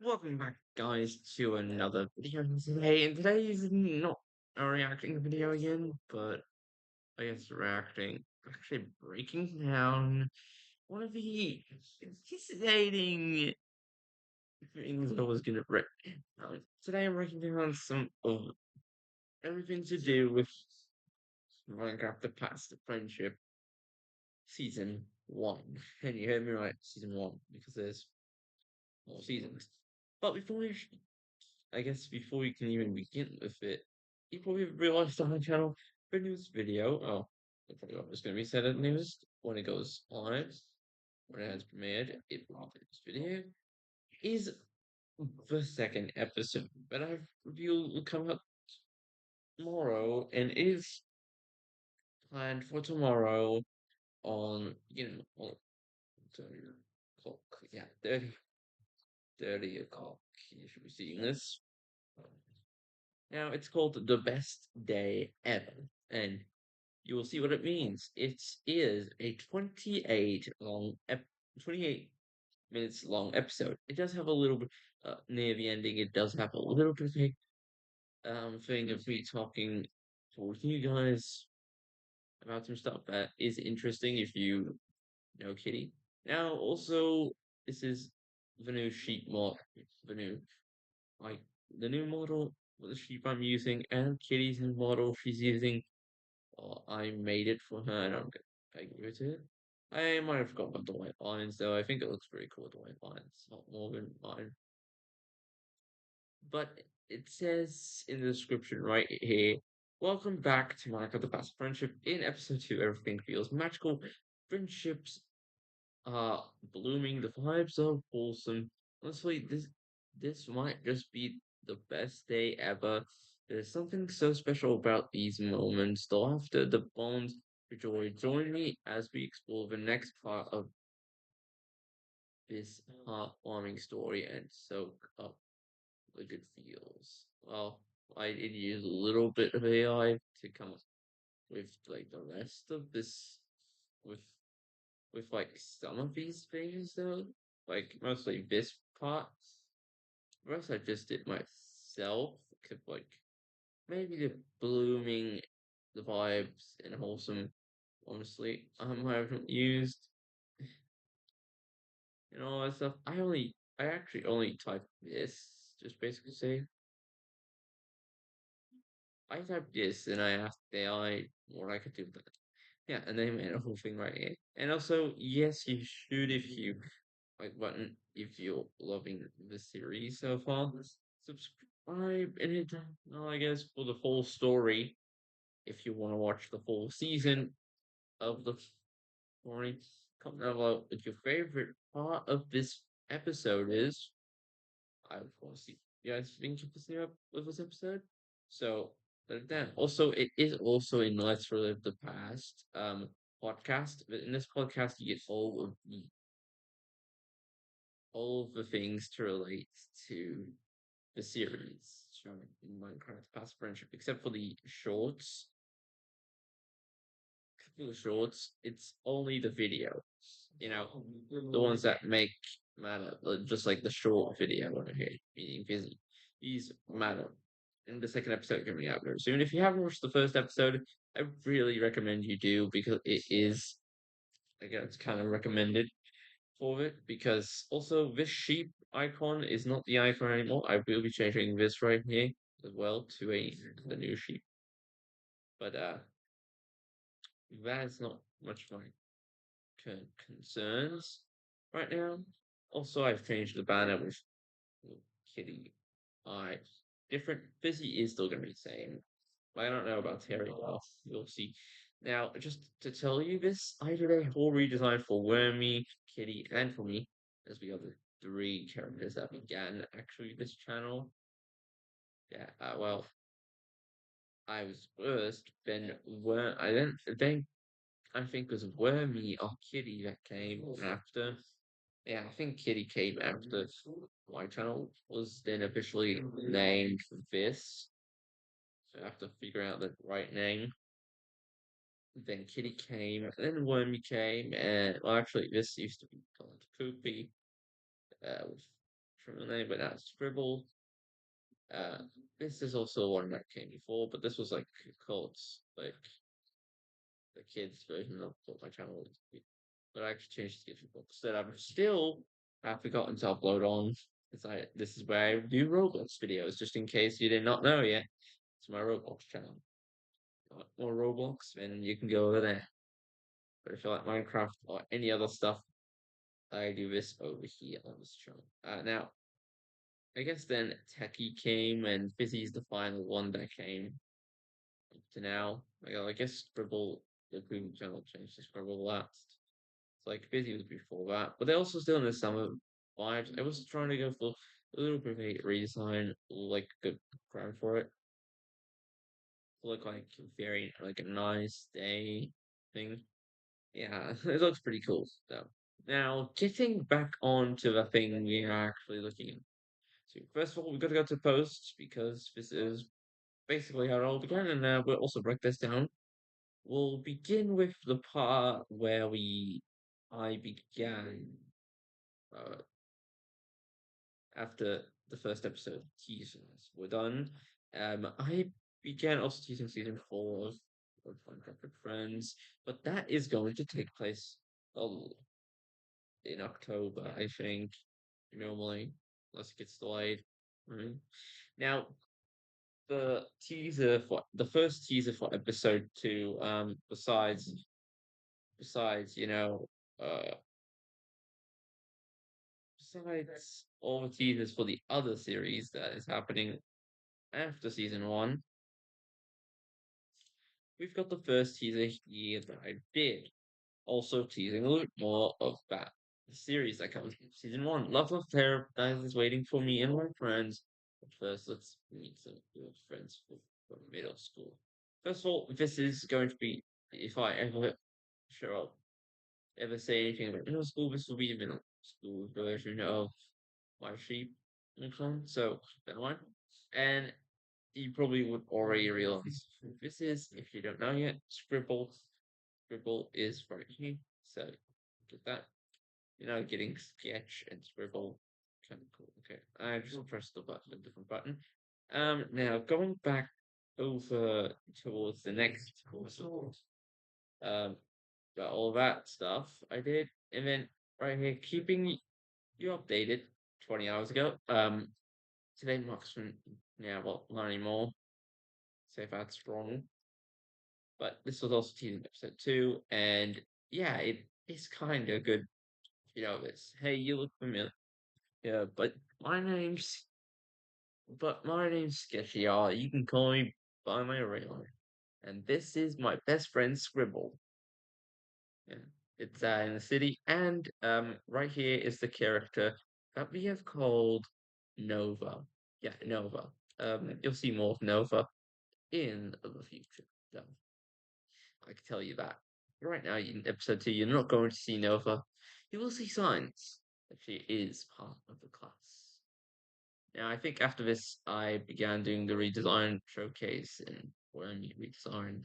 Welcome back, guys, to another video today. And today is not a reacting video again, but I guess reacting, actually breaking down one of the fascinating things I was gonna break. Today I'm breaking down some of everything to do with Minecraft The Past Friendship Season 1. And you heard me right, Season 1, because there's more seasons. But I guess before we can even begin with it, you probably realized on my channel for newest video. Oh, I forgot what was going to be said at newest when it goes live, when it has premiered. It this video is the second episode, but I've revealed will come out tomorrow and is planned for tomorrow on on 30 o'clock. Yeah, 30 o'clock. You should be seeing this. Now it's called The Best Day Ever, and you will see what it means. It is a 28 minutes long episode. It does have a little bit near the ending. It does have a little bit of a thing of me talking to you guys about some stuff that is interesting if you know Kitty. Now, also, this is the new sheep mod, the new like the new model for the sheep I'm using, and Kitty's new model she's using. I made it for her, and I gave it to her. I might have forgotten about the white lines, though. I think it looks pretty cool with the white lines, not more than mine. But it says in the description right here, welcome back to Monica the Past Friendship. In episode 2, everything feels magical. Friendships are blooming, the vibes are wholesome. Honestly, this might just be the best day ever. There's something so special about these moments, the laughter, the bonds, the joy. Join me as we explore the next part of this heartwarming story and soak up the good feels. Well, I did use a little bit of AI to come up with like the rest of this with like some of these things though. Like mostly this part. The rest I just did myself. Cause like maybe the blooming, the vibes and wholesome. Honestly, I haven't used and all that stuff. I actually only type this. Just basically say I typed this and I asked AI what I could do with it. Yeah, and they made a whole thing right here. And also, yes, you should if you like button if you're loving the series so far. Subscribe and hit well, I guess for the full story if you want to watch the full season of the story. Comment down below what your favorite part of this episode is. I would want to see you guys think of this episode. So then also it is also in Let's Relive the Past podcast. But in this podcast you get all of the things to relate to the series shown in Minecraft Past Friendship, except for the shorts. For the shorts, it's only the video. You know, the ones that make matter, just like the short video over here, meaning busy. These matter. And the second episode coming out very soon. If you haven't watched the first episode, I really recommend you do because it is, I guess, it's kind of recommended for it because also this sheep icon is not the icon anymore. I will be changing this right here as well to the new sheep. But that's not much of my concerns right now. Also, I've changed the banner with Kitty Eye. Different. Fizzy is still gonna be the same. I don't know about Terry. Well, you'll see. Now, just to tell you this, I did a whole redesign for Wormy, Kitty, and for me, as the other three characters that began actually this channel. Yeah, well, I was first, then then I think it was Wormy or Kitty that came after. Yeah, I think Kitty came after my channel was then officially named this. So I have to figure out the right name. Then Kitty came, then Wormy came, and well, actually, this used to be called Poopy, with from the name, but that's Scribble. Uh, this is also one that came before, but this was like called like the kids version of what my channel is. But I actually changed the kids books that I'm still have forgotten to upload on. This is where I do Roblox videos, just in case you did not know yet. It's my Roblox channel. Want more Roblox, then you can go over there. But if you like Minecraft or any other stuff, I do this over here on this channel. Now, I guess then Techie came and Fizzy's the final one that came up to now. I guess Scribble, the previous channel changed to Scribble last. It's like Fizzy was before that, but they're also still in the summer vibes. I was trying to go for a little bit of a redesign, like good crown for it. Look like very like a nice day thing. Yeah, it looks pretty cool though. Now, getting back onto the thing we are actually looking at. So first of all, we've got to go to posts because this is basically how it all began, and we'll also break this down. We'll begin with the part where I began uh, after the first episode teasers were done. I began also teasing season 4 of Minecraft with Friends, but that is going to take place oh, in October, I think, normally, unless it gets delayed. Right? Now, the first teaser for episode 2, besides, uh, besides all the teasers for the other series that is happening after season 1, we've got the first teaser here that I did. Also teasing a little more of that the series that comes from season 1. Love of Paradise is waiting for me and my friends. But first, let's meet some good friends from middle school. First of all, this is going to be, if I ever show up, ever say anything about middle school, this will be the middle school version of my sheep and clone. So, that one. And you probably would already realize who this is if you don't know yet. Scribble. Scribble is right here. So get that. Getting sketch and scribble. Kind of cool. Okay. I just pressed the button, a different button. Now going back over towards the next episode. Um, got all that stuff I did, and then right here, keeping you updated 20 hours ago. Today marks from yeah, well, not anymore. Say if that's wrong. But this was also teasing episode 2, and yeah, it is kind of good. This. Hey, you look familiar. Yeah, my name's my name's Sketchy. You can call me by my real name. And this is my best friend Scribble. Yeah, it's in the city, and right here is the character that we have called Nova. Yeah, Nova. You'll see more of Nova in the future. So I can tell you that. Right now, in episode 2, you're not going to see Nova. You will see signs that she is part of the class. Now, I think after this, I began doing the redesign showcase and when you redesign.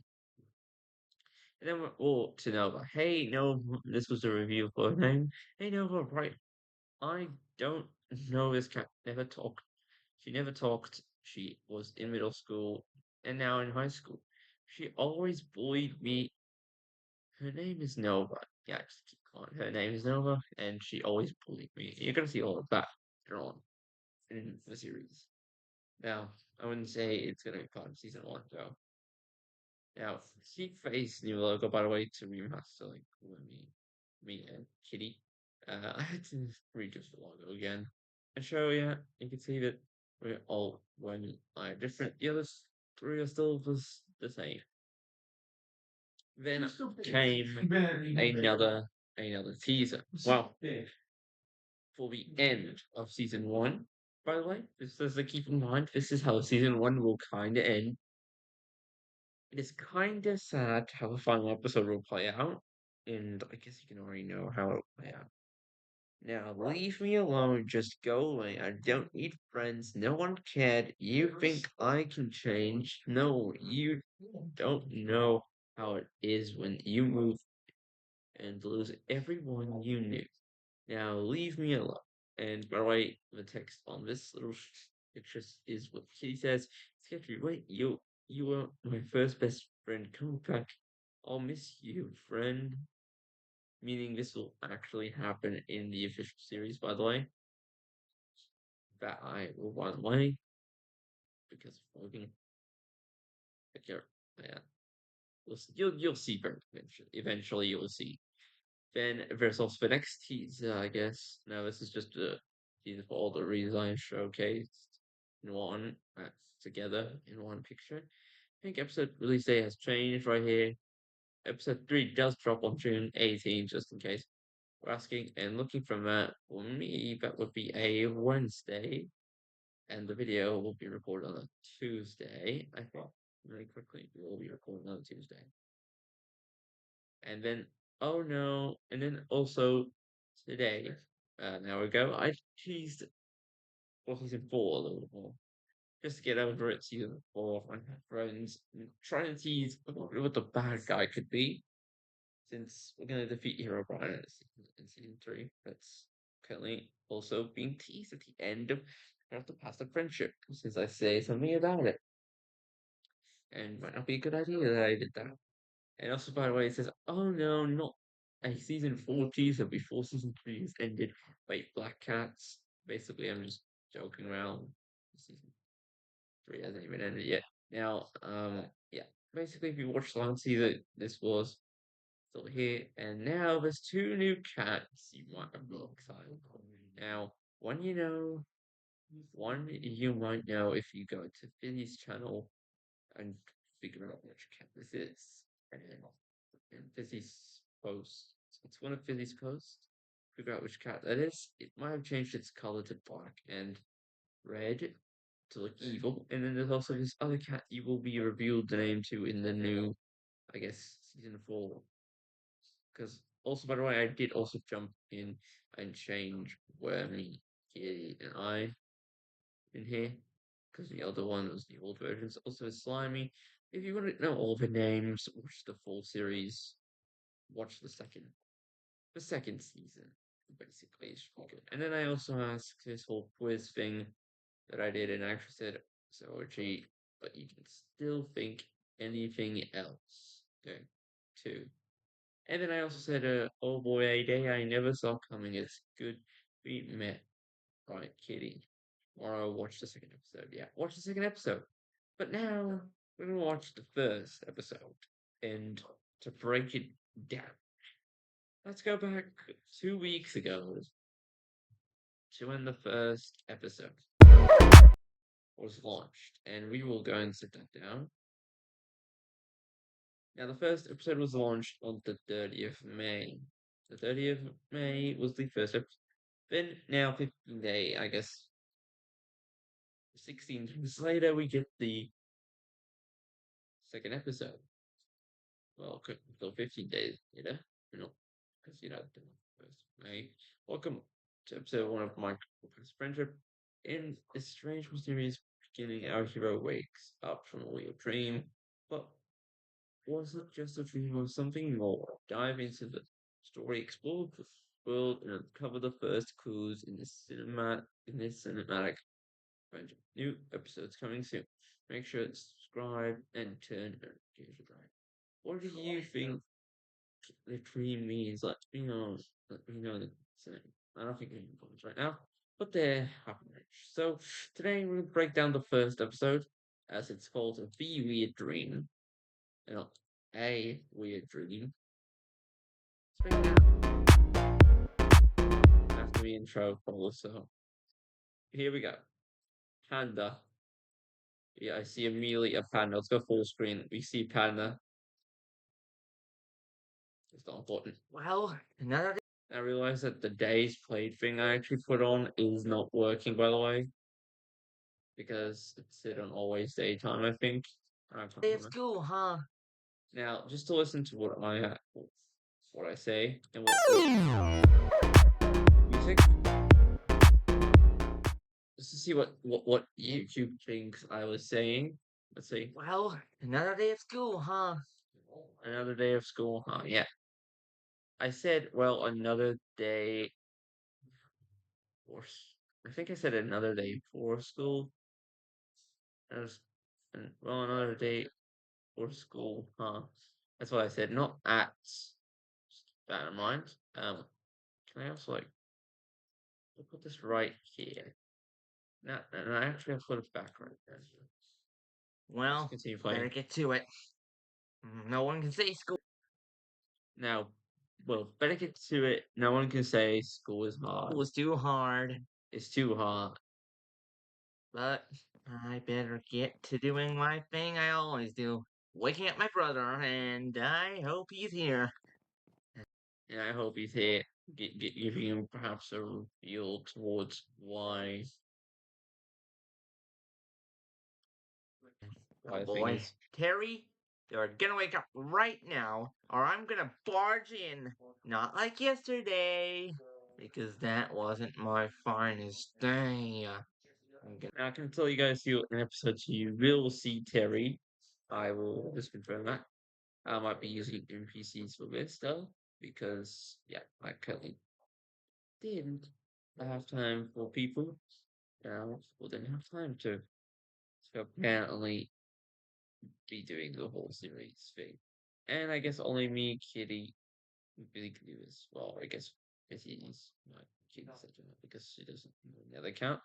And then we're all to Nova. Hey, Nova, this was a review for her name. Hey, Nova, right. I don't know this cat. Never talked. She never talked. She was in middle school and now in high school. She always bullied me. Her name is Nova. Yeah, just keep calling her name is Nova, and she always bullied me. You're gonna see all of that later on in the series. Now, I wouldn't say it's gonna be part of season 1 though. Now, Seek Face new logo, by the way, to remaster like me and Kitty. I had to readjust the logo again and show you can see that we're all when I different. The other three are still the same. Then came another teaser. Well, for the end of season 1. By the way, just as a keep in mind, this is how season 1 will kind of end. It is kind of sad how the final episode will play out, and I guess you can already know how it will play out. Now, leave me alone. Just go away. I don't need friends. No one cared. You think I can change? No, you don't know how it is when you move and lose everyone you knew. Now, leave me alone. And by the way, the text on this little picture is what she says. Sketchy, wait, you were my first best friend. Come back. I'll miss you, friend. Meaning this will actually happen in the official series, by the way. That I will, by the way, because of Logan. Okay, yeah, you'll see very eventually. Eventually, you'll see. Then there's also the next teaser, I guess. Now this is just a teaser for all the redesign showcased in one together in one picture. I think episode release date has changed right here. Episode 3 does drop on June 18th, just in case we're asking. And looking from that, for me, that would be a Wednesday. And the video will be recorded on a Tuesday. I think really quickly, we will be recording on a Tuesday. And then, oh no, and then also today, an hour ago, I teased for season 4 a little more. Just to get over it, season 4 my friends, trying to tease what the bad guy could be, since we're going to defeat Hero Brian in season 3. That's currently also being teased at the end of the past of friendship, since I say something about it. And might not be a good idea that I did that. And also, by the way, it says, "Oh no, not a season 4 teaser before season 3 has ended." Wait, Black Cats. Basically, I'm just joking around. Season 3 hasn't even ended yet. Now, yeah. Basically, if you watched the last season, this was still here, and now there's two new cats you might have been excited. Now, one you might know if you go to Finney's channel and figure out which cat this is. And Fizzy's post. It's one of Fizzy's posts. Figure out which cat that is. It might have changed its color to black and red to look evil. And then there's also this other cat you will be revealed the name to in the new, I guess, season 4. Because also, by the way, I did also jump in and change Wormy, Kitty, and I in here. Because the other one was the old versions. Also, Slimy. If you want to know all the names, watch the full series. Watch the second season. Basically, it's really good. And then I also asked this whole quiz thing that I did, and I actually said so cheat, but you can still think anything else. Okay, two. And then I also said, oh boy, a day I never saw coming. It's good we met. Right, Kitty. Or I'll watch the second episode. Yeah, watch the second episode. But now we're gonna watch the first episode. And to break it down, let's go back 2 weeks ago to when the first episode was launched. And we will go and sit that down. Now, the first episode was launched on the 30th of May. The 30th of May was the first episode. Then, now 15 day, I guess, 16 days later, we get the second episode. Well, so 15 days later, because the first of May. Welcome to episode 1 of My Past Friendship. In this strange, mysterious beginning, our hero wakes up from a weird dream, but was it just a dream or something more? Dive into the story, explore the world, and uncover the first clues in this cinematic adventure. New episodes coming soon. Make sure to subscribe and turn notifications on. What do you think the dream means? Let me know the same. I don't think any comments right now, but they're happening. So today we're gonna break down the first episode, as it's called The Weird Dream. You know, a weird dream. Let's break it down. After the intro, probably so. Here we go. Panda. Yeah, I see immediately a panda. Let's go full screen. We see panda. It's not important. Well, another. I realized that the days played thing I actually put on is not working, by the way, because it's set on always daytime, I think. Day of school, huh? Now, just to listen to what I say and what music, just to see what YouTube thinks I was saying. Let's see. Well, another day of school, huh? Another day of school, huh? Yeah. I said, well, another day. I think I said another day before school. As well, another day before school, huh? That's what I said, not at. Just keep that in mind. Can I also like I'll put this right here? No, no, no, I actually have to put it back right there. Let's Well, continue better playing. get to it. No one can say school Now, well, better get to it. No one can say school is hard. was too hard, It's too hard. but I better get to doing my thing I always do. Waking up my brother, and I hope he's here. And I hope he's here, giving him perhaps a reveal towards why Oh I think boy. is. Terry, you're gonna wake up right now, or I'm gonna barge in. Not like yesterday, because that wasn't my finest day. Now, I can tell you guys here in episode 2, you will see Terry. I will just confirm that. I might be using NPCs for this though, because yeah, I currently didn't have time for people. Now, people didn't have time to. So apparently, be doing the whole series thing. And I guess only me, Kitty, really can do this. Well, I guess Kitty's not Kitty said because she doesn't know the other count.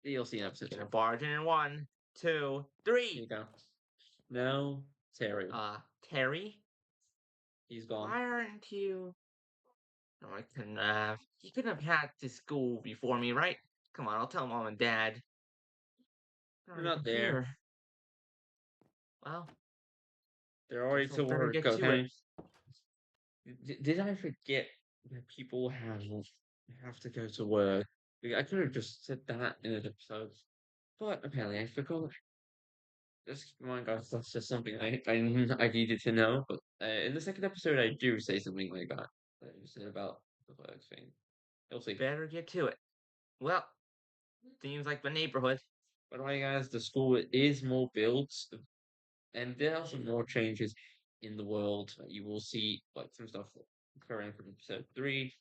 You'll see in episode 2. Gonna barge in 1, 2, Here 3. you go. Now, Terry. Terry? He's gone. Why aren't you? No, I couldn't have. You couldn't have had to school before me, right? Come on, I'll tell mom and dad. You're not there. Well, They're already guess I'll to better work, get to it. okay? Did I forget that people have to go to work? I could have just said that in an episode, but apparently I forgot. Just keep in mind, guys, that's just something I needed to know. But in the second episode, I do say something like that. I said about the work thing. You'll see. Better get to it. Well, seems like the neighborhood. By the way, guys, the school is more built, and there are some more changes in the world. You will see like some stuff occurring from episode 3.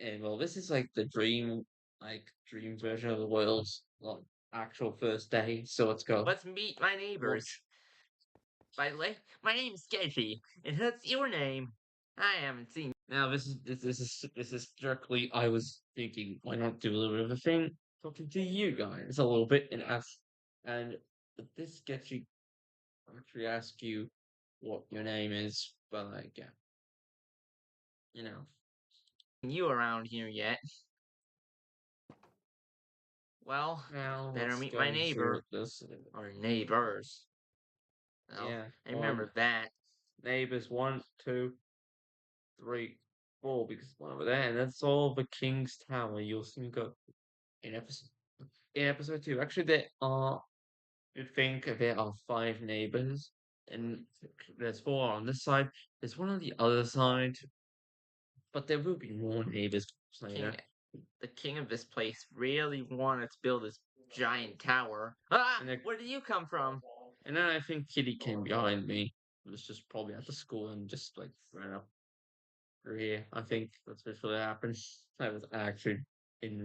And well, this is like the dream version of the world's like actual first day. So let's go. Let's meet my neighbors. By the way, my name's Sketchy, and what's your name? I haven't seen. Now this is strictly I was thinking why not do a little bit of a thing talking to you guys a little bit and ask and this gets you actually ask you what your name is, but like yeah, you know. You around here yet? Well, Now better let's meet my go neighbor. to this. Or neighbors. Well, Yeah, I remember that. neighbors 1, 2, 3, 4 because one over there, and that's all the King's Tower. You'll soon go in episode 2. Actually, there are. You think there are 5 neighbors, and there's 4 on this side. There's one on the other side, but there will be more neighbors later. The king of this place really wanted to build this giant tower. Ah! And Where did you come from? and then I think Kitty came behind me. It was just probably at the school and just like ran up through here. I think that's what happened. I was actually in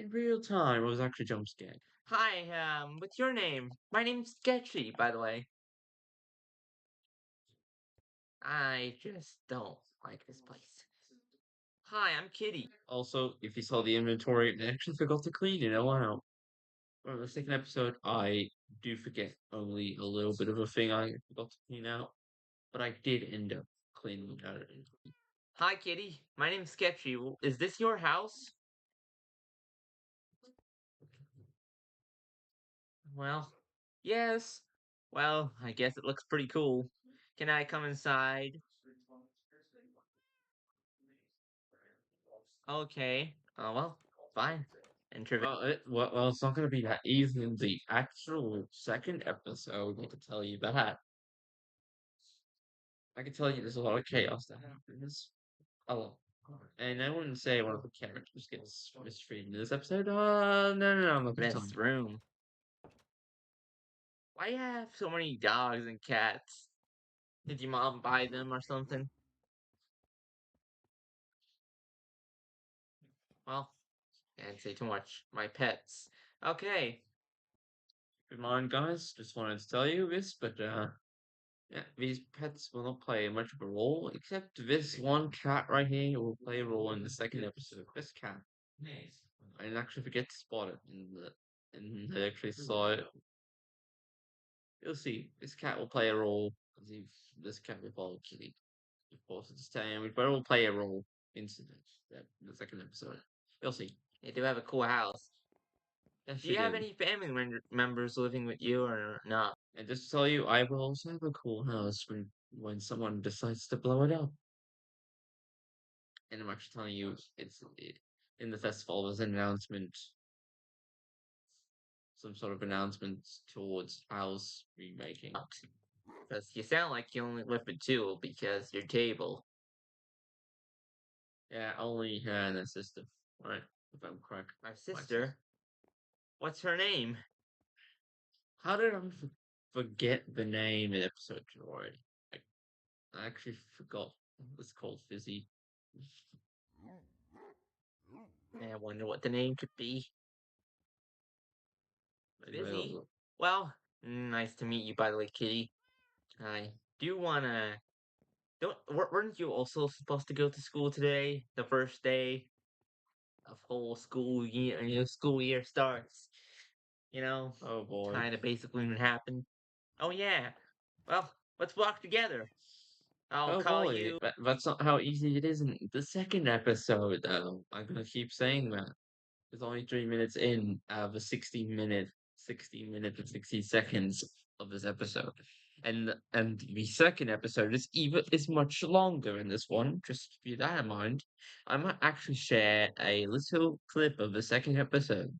real time. I was actually jump scared. Hi, what's your name? My name's Sketchy, by the way. I just don't like this place. Hi, I'm Kitty. Also, if you saw the inventory, I actually forgot to clean it. Oh wow. Well, the second episode, I do forget only a little bit of a thing I forgot to clean out, but I did end up cleaning out. Hi, Kitty. My name's Sketchy. Is this your house? Well, yes. Well, I guess it looks pretty cool. Can I come inside? Okay. Oh, well, fine. Enter. Well, it's not going to be that easy in the actual second episode. I can tell you that. I can tell you there's a lot of chaos that happens. A lot. And I wouldn't say one of the characters gets mistreated in this episode. No, I'm not going to tell This you. room. Why you have so many dogs and cats? Did your mom buy them or something? Can't say too much. My pets. Okay. Good morning, guys. Just wanted to tell you this, but yeah, these pets will not play much of a role, except this one cat right here will play a role in the second episode. This cat. I didn't actually forget to spot it and I actually saw it. You'll see. This cat will play a role. This cat will follow Kitty. Of course, it's time. We will play a role in the second episode. You'll see. You do have a cool house. Yes, Do we you have do. any family members living with you or not? And just to tell you, I will also have a cool house when someone decides to blow it up. And I'm actually telling you, in the festival. There's an announcement, some sort of announcement towards house remaking. Because you sound like you only live with two because your table. Yeah, only her and her sister, right? If I'm correct. My sister? What's her name? How did I forget the name in episode 2 already? I actually forgot it was called Fizzy. I wonder what the name could be. Maybe I don't Busy? know. Well, nice to meet you, by the way, Kitty. I do wanna. Weren't you also supposed to go to school today? The first day of whole school year, school year starts. You know, Oh boy. kind of basically what happened. Oh yeah. Well, let's walk together. I'll Oh call boy, you. that's not how easy it is in the second episode, though. I'm gonna keep saying that. It's only 3 minutes in the 60 minutes and 60 seconds of this episode. And the second episode is much longer in this one. Just keep that in mind. I might actually share a little clip of the second episode,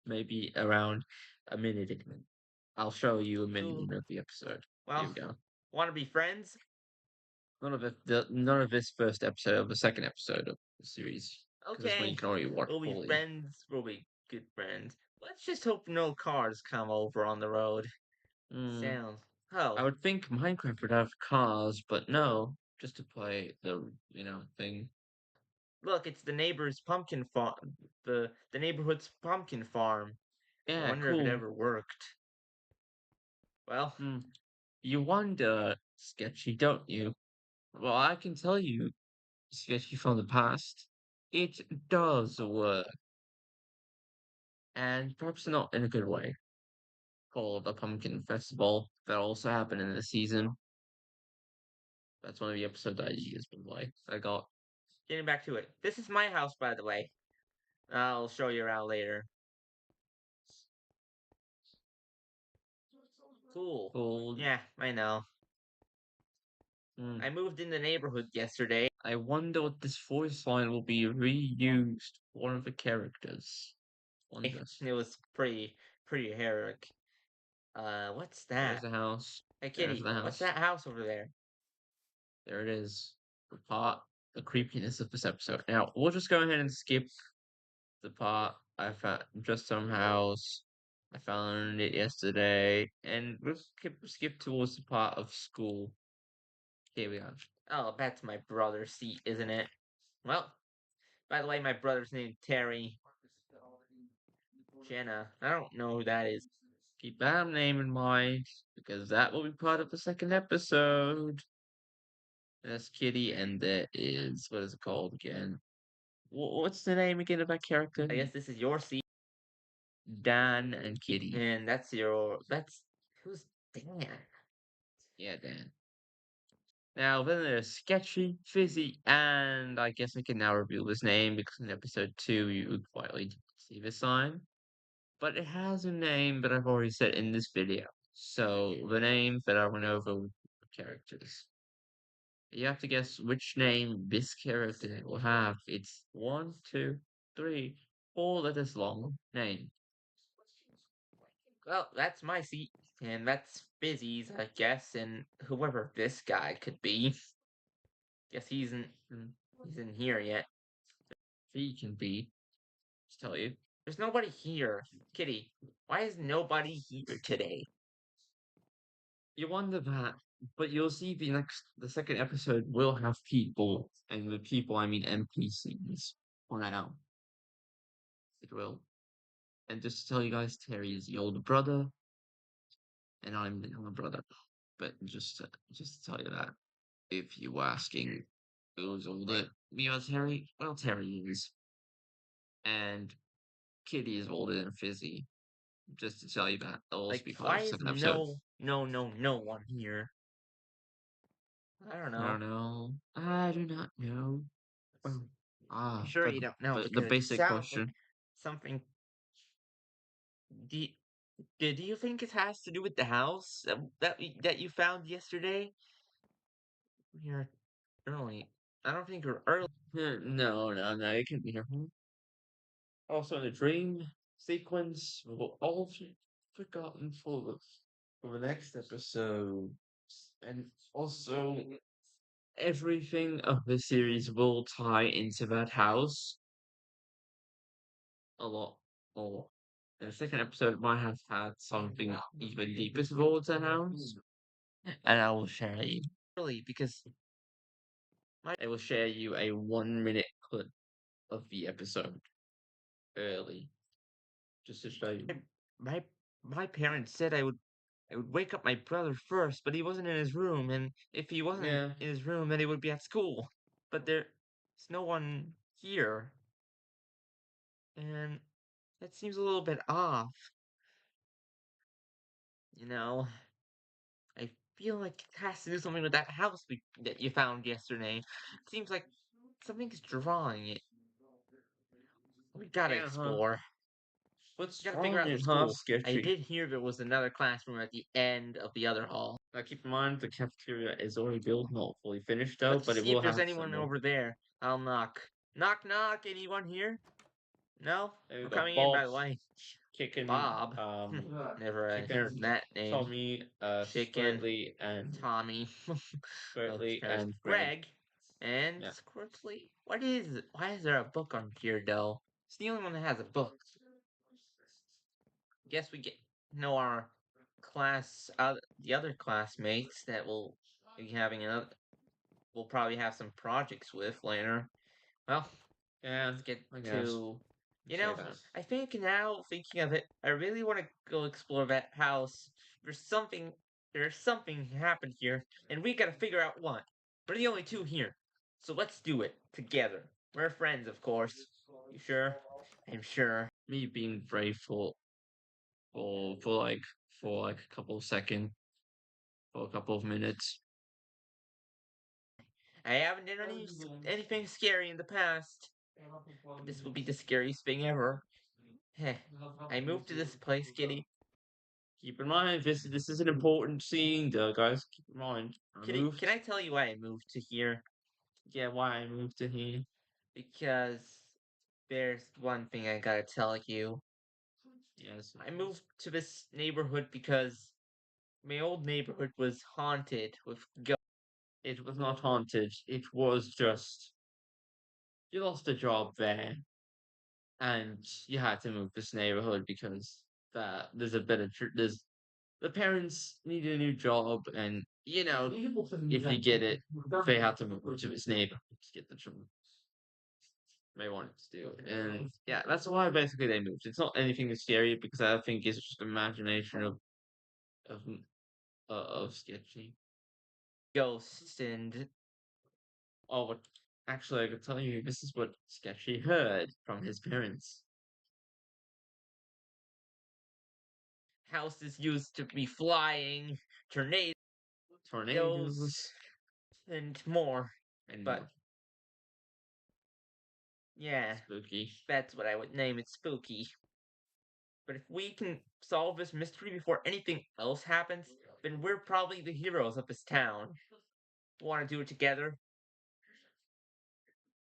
maybe around a minute in. I'll show you a minute Cool. in of the episode. Here Well, we go. want to be friends? None of this first episode of the second episode of the series. Because this one you Okay. can already watch We'll be fully. friends. We'll be good friends. Let's just hope no cars come over on the road. Mm, Sounds. Oh, I would think Minecraft would have cars, but no, just to play the thing. look, it's the neighbor's pumpkin farm. The neighborhood's pumpkin farm. I Yeah, wonder if it cool. ever worked. Well, You wonder, Sketchy, don't you? Well, I can tell you, Sketchy from the past, it does work, and perhaps not in a good way. Called the Pumpkin Festival that also happened in the season. That's one of the episode ideas, by the way. I got. getting back to it. This is my house, by the way. I'll show you around later. Cool. Called. Yeah, I know. Mm, I moved in the neighborhood yesterday. I wonder what this voice line will be reused for one of the characters. Wonders. It was pretty heroic. What's There's that? the house. Hey, There's Kitty, the what's house. that house over there? There it is. The creepiness of this episode. Now, we'll just go ahead and skip the part I found just some house. I found it yesterday, and we'll skip towards the part of school. Here we are. Oh, that's my brother's seat, isn't it? Well, by the way, my brother's named Terry. Jenna. I don't know who that is. Keep that name in mind, because that will be part of the second episode. That's Kitty, and there is, what is it called again? What's the name again of that character? I guess this is your seat. Dan and Kitty. And who's Dan? Yeah, Dan. Now, then there's Sketchy, Fizzy, and I guess I can now reveal his name because in episode 2 you quietly didn't see the sign. But it has a name that I've already said in this video. So, the names that I went over with the characters. You have to guess which name this character will have. It's 1, 2, 3, 4 letters long name. Well, that's my seat. And that's Busy's, I guess, and whoever this guy could be. Guess he's in here yet. He can be. Just tell you. There's nobody here. Kitty, why is nobody here today? You wonder that, but you'll see the second episode will have people, and with people I mean NPCs for now. It will. And just to tell you guys, Terry is the older brother, and I'm the younger brother. But just to tell you that, if you were asking who's older, me or Terry, well, Terry is, and Kitty is older than Fizzy. Just to tell you that, that'll also Like, be part why of the is second episode. no one here? I don't I know. don't know. I do not know. Well, I'm sure but you don't know the because it basic sounds like question. something. Do you, do you think it has to do with the house that you found yesterday? We are early. I don't think we're early. No, it can be here. Also, in the dream sequence, we will all forgotten for the next episode, and also everything of the series will tie into that house a lot more. The second episode might have had something even deeper towards the house, and I will share you. Early because I will share you a 1 minute clip of the episode early, just to show you. my my parents said I would wake up my brother first, but he wasn't in his room, and if he wasn't Yeah, in his room, then he would be at school. But there's no one here, and that seems a little bit off. You know, I feel like it has to do something with that house that you found yesterday. It seems like something's drawing it. We gotta yeah, huh? explore. What's We gotta figure drawing out the it, huh? school. I Sketchy. did hear there was another classroom at the end of the other hall. Now keep in mind the cafeteria is already built, not fully finished though, Let's but it see if will there's have some anyone more. over there. I'll knock. Knock, knock. Anyone here? No? And We're we've got coming in, Bob by the way. kicking Bob. Never heard chicken, that name. Tommy, Chicken. Squirtly, and Tommy. Oh, there's Greg. Greg. And Yeah. Squirtly. What is it? Why is there a book on here, though? It's the only one that has a book. Guess we get know our the other classmates that will be having another. We'll probably have some projects with later. Well, Yeah, let's get I guess. to. You Say know, that. I think now thinking of it, I really want to go explore that house. There's something. There's something happened here, and we gotta figure out what. We're the only two here, so let's do it together. We're friends, of course. You sure? I'm sure. Me being brave for for like for like a couple of seconds, for a couple of minutes. I haven't done anything scary in the past, but this will be the scariest thing ever. Heh. I moved to this place, Kitty. Keep in mind, this is an important scene, though, guys. Keep in mind, I Kitty, moved. can I tell you why I moved to here? Yeah, why I moved to here. Because there's one thing I gotta tell you. Yes, I moved to this neighborhood because my old neighborhood was haunted with ghosts. it was not haunted. It was just you lost a job there, and you had to move this neighborhood because that there's a better there's the parents need a new job, and if you get it, they have to move to this neighborhood to get the job they wanted to do. And yeah, that's why basically they moved. It's not anything scary because I think it's just imagination of of sketchy. Ghosts and Oh, but actually, I could tell you this is what Sketchy heard from his parents. houses used to be flying, tornadoes, Tornadoes and more. and But more yeah, spooky. that's what I would name it, spooky. But if we can solve this mystery before anything else happens, then we're probably the heroes of this town. Want to do it together?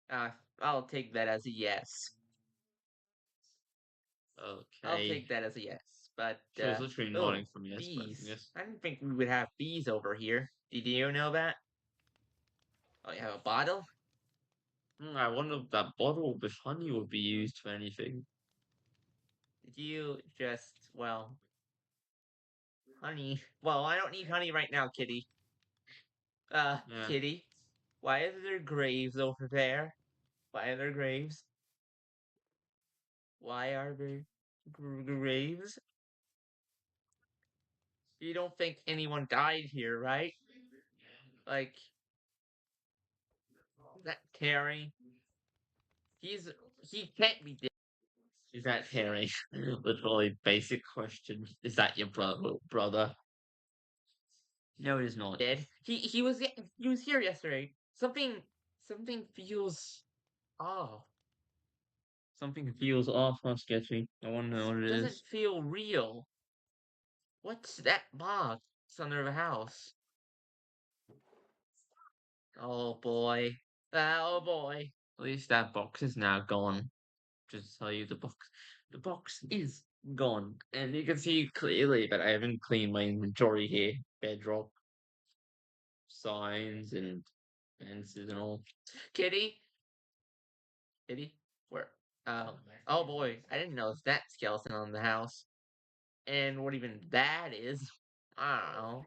Uh, I'll take that as a yes. I'll Okay. take that as a yes. But, She was literally oh, nodding from yes, but bees. yes. I didn't think we would have bees over here. Did you know that? Oh, you have a bottle? I wonder if that bottle with honey would be used for anything. Did you just, well, honey? Well, I don't need honey right now, kitty. Yeah. Kitty? Why are there graves over there? Why are there graves? Why are there graves? You don't think anyone died here, right? Like, that Terry? He can't be dead. Is that Harry? Literally basic question. Is that your brother? No, it is not. Dead. He was here yesterday. Something feels off. Something feels off or sketchy. I wanna know what it Doesn't is. feel real. What's that box under the house? Oh boy. Oh boy. At least that box is now gone. Just to tell you the box is gone. And you can see clearly that I haven't cleaned my inventory here. Bedrock, signs, and fences and all. Kitty? Kitty? Where? Oh. Oh boy. I didn't know that skeleton on the house. And what even that is. I don't know.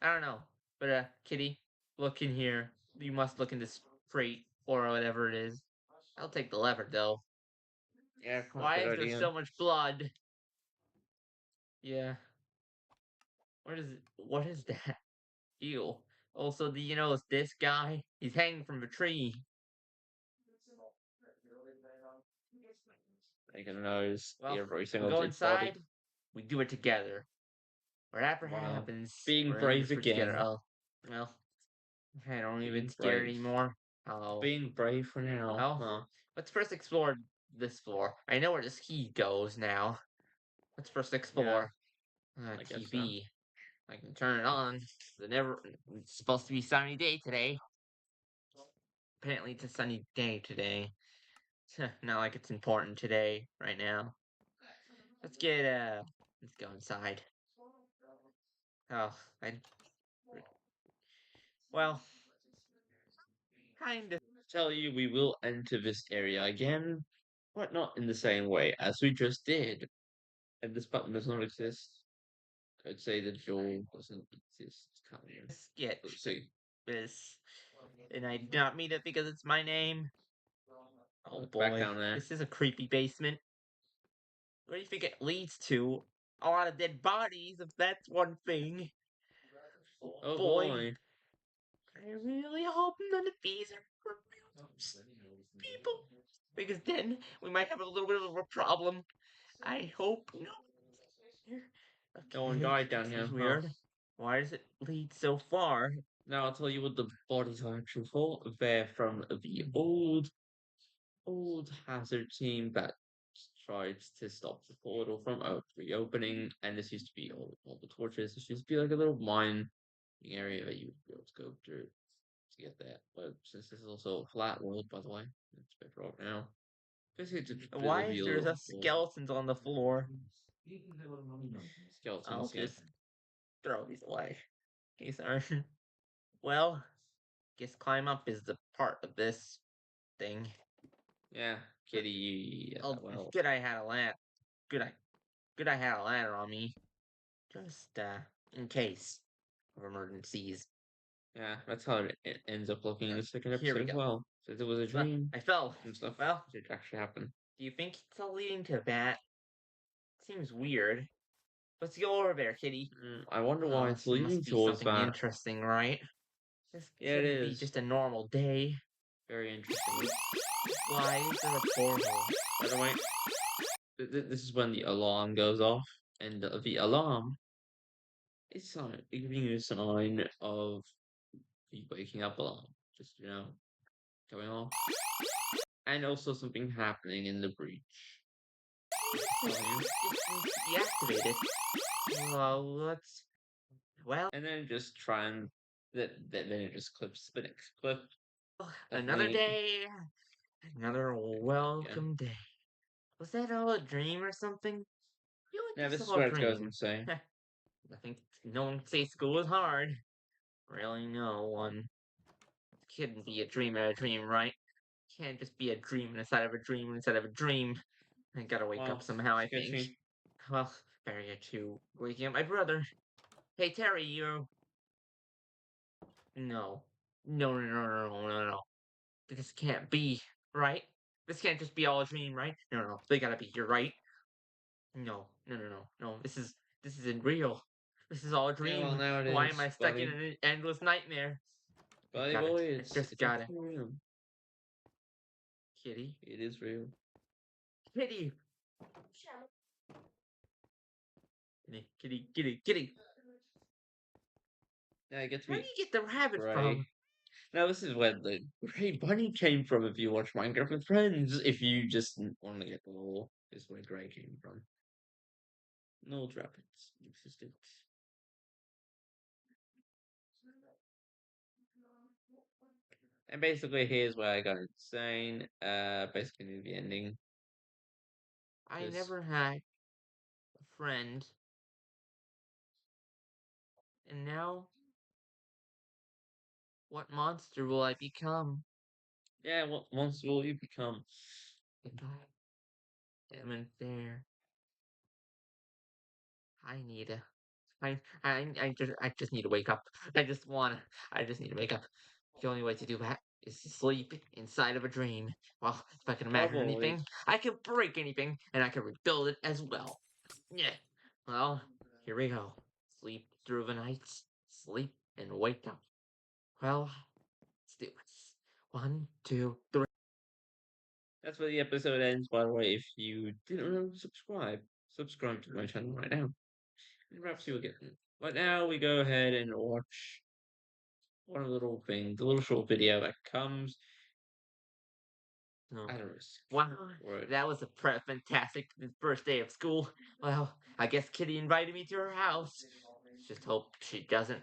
I don't know. But Kitty, look in here. You must look in this crate or whatever it is. I'll take the lever though. Yeah, quite Why a is good there idea. so much blood? Yeah. What is that? Ew. Also, do you know it's this guy? He's hanging from a tree. I can notice Well, every we single go dead body. inside, we do it together. Whatever Wow. happens, Being we're in brave this for together. again. Oh, well, I don't even Being scared brave. anymore. Oh, Being brave for now. well, Huh. let's first explore this floor. I know where this key goes now. Let's first Yeah, explore. I guess so. TV. I can turn it on. It's supposed to be sunny day today. Apparently, it's a sunny day today. Not like it's important today, right now. Let's get, let's go inside. Oh, I, well, kinda. Tell you we will enter this area again, but not in the same way as we just did. And this button does not exist. I'd say the door doesn't exist. Sketch Let's see. this. And I did not mean it because it's my name. Oh Look back boy, down there. this is a creepy basement. Where do you think it leads to? A lot of dead bodies, if that's one thing. Oh Oh boy, boy. I really hope none of these are for real people. Because then we might have a little bit of a problem. I hope no. No one Okay, died that down here, seems huh? weird. Why does it lead so far? Now I'll tell you what the bodies are actually for. They're from the old hazard team that tried to stop the portal from reopening, and this used to be all the torches. This used to be like a little mine area that you would be able to go through to get there. But since this is also a flat world, by the way, it's bedrock now. Basically, to Why is reveal there the a skeletons on the floor? I'll skeletons. Yeah, just throw these away. These are well. Guess climb up is the part of this thing. yeah, kitty. Oh, Well, good. I had a ladder. Good. Good. I had a ladder on me, just in case of emergencies. yeah, that's how it ends up looking in the second Here we episode as go. well. Since it was a Well, dream I fell. and stuff Well, did actually happen. do you think it's all leading to that? Seems weird. Let's go over there, kitty. I wonder why Oh, it's this leading must be towards something that. interesting, right? This Yeah, it couldn't be is. just a normal day. Very interesting. Why is there a portal? By the way, this is when the alarm goes off, and the alarm is giving you a sign of the waking up alarm. Just, going off. And also something happening in the breach. It needs to be activated. Well, let's. Well, And then just try and then it just clips the next clip. another Definitely day, another again. welcome day. Was that all a dream or something? You like Yeah, this this is all a where it goes dream? insane. I think no one can say school is hard. Really, no one. Couldn't be a dream in a dream, right? Can't just be a dream inside of a dream inside of a dream. I gotta wake up Wow, somehow, I think. sketchy. Well, better get to waking up my brother. Hey, Terry, you. No. No, no, no, no, no, no. This can't be, right? This can't just be all a dream, right? No, they gotta be here, right? No. This isn't real. This is all a Yeah, well, dream. now it Why am is, I stuck in buddy. an endless nightmare? Buddy boy, I just it's gotta. actually real. Kitty, It is real. kitty, kitty. Yeah, it gets Where me do you get the rabbit gray. from? Now this is where the Gray Bunny came from if you watch Minecraft with Friends. If you just want to get the lore, is where Gray came from. No rabbits existed. And basically here's where I got insane. Basically knew the ending. I Because never had a friend, and now what monster will I become? yeah, what monster will you become? If I am in there, I need a. I just need to wake up. I just need to wake up. The only way to do that is to sleep inside of a dream. Well, if I can imagine Probably. anything, I can break anything, and I can rebuild it as well. Yeah. Well, here we go. Sleep through the nights, sleep and wake up. Well, let's do this. One, two, three. That's where the episode ends, by the way. If you didn't already subscribe, subscribe to my channel right now. And perhaps you will get them. But now we go ahead and watch one little thing, the little short video that comes No. at a risk. Wow, Right. that was a fantastic first day of school. Well, I guess Kitty invited me to her house. Just hope she doesn't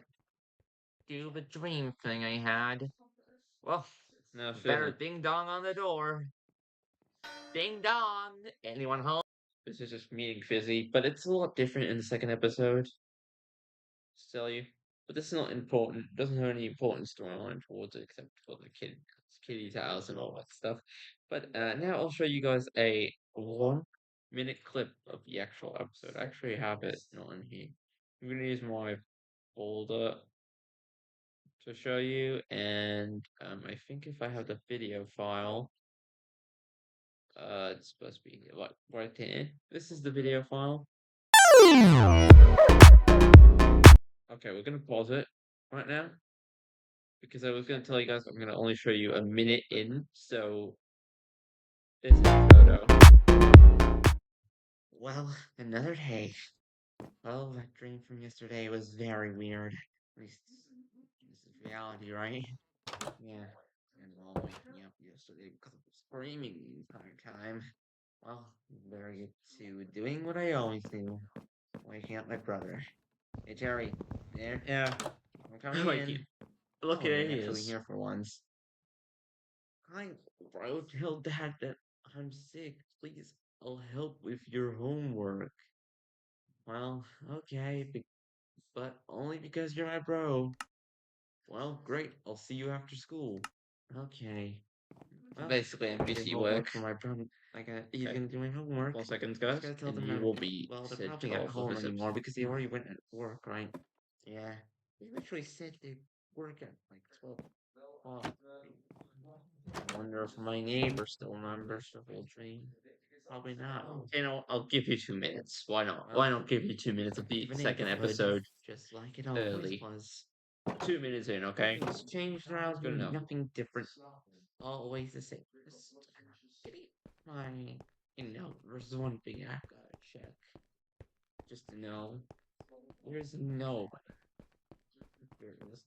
do the dream thing I had. Well, Now, better Fizzy. ding dong on the door. Ding dong! Anyone home? This is just meeting Fizzy, but it's a lot different in the second episode. To tell you. But this is not important. It doesn't have any important storyline towards it except for the Kitty's house and all that stuff. But now I'll show you guys a 1 minute clip of the actual episode. I actually have it not in here. I'm gonna use my folder to show you, and I think if I have the video file, it's supposed to be like right here. This is the video file. Okay, we're gonna pause it right now because I was gonna tell you guys I'm gonna only show you a minute in, so this is the photo. Well, another day. Well, that dream from yesterday was very weird. At least this is reality, right? Yeah. And mom waking me up yesterday because I was screaming the entire time. Well, better get to doing what I always do. Waking up my brother. Hey Jerry. There, yeah. I'm coming Like, in. look Oh, at you're actually his. here for once. I wrote tell Dad that I'm sick. Please, I'll help with your homework. Well, okay, but only because you're my bro. Well, great. I'll see you after school. Okay. Well, basically, I'm busy work for my bro. He's gonna do my homework. 4 seconds, guys. Just gotta tell them you will be well, they're sent probably not off of home this anymore episode. because they already went at work, right? Yeah. They literally said they work at like 12. Oh, I wonder if my neighbor still remembers the whole dream. Probably not. You know, I'll give you 2 minutes. Why not? Why not give you 2 minutes of the second episode just like it always early? was. 2 minutes in, okay? Nothing's changed around Good here. enough. Nothing different. Always the same. My, there's one thing I've got to check. Just to know, there's nobody. There is.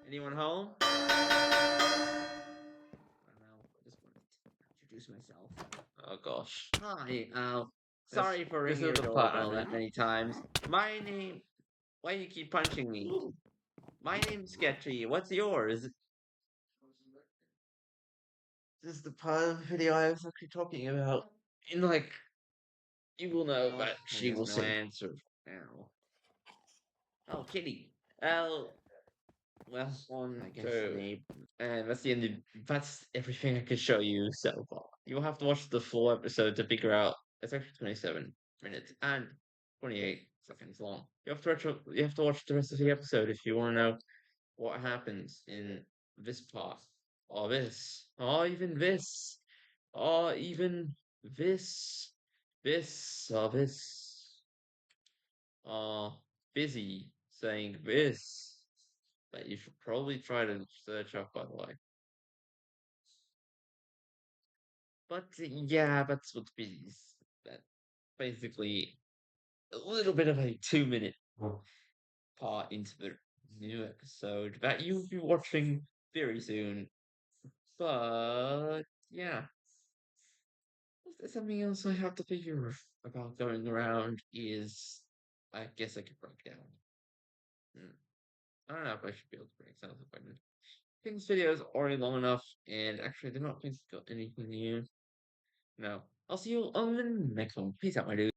Anyone home? I just wanted to introduce myself. Oh gosh. Hi, sorry for This ringing is your the part I doorbell meant. that many times. My name. Why do you keep punching me? My name's Sketchy. What's yours? This is the part of the video I was actually talking about. And like, you will know, Well, but she there's will no see. answer now. Oh, Kitty. Oh, well, One, I guess two. maybe. And that's the end of, that's everything I can show you so far. You'll have to watch the full episode to figure out. It's actually 27 minutes and 28 seconds long. You have to watch the rest of the episode if you want to know what happens in this part. or this, or even this, or even this, or this, or busy saying this. But you should probably try to search up, by the way. But yeah, that's what's busy. That basically a little bit of a 2 minute part into the new episode that you'll be watching very soon. But yeah, if there's something else I have to figure about going around is I guess I could break down. Hmm. I don't know if I should be able to break down if I did. I think this video is already long enough, and actually, they're not got anything new. No. I'll see you on the next one. Peace out, my dude.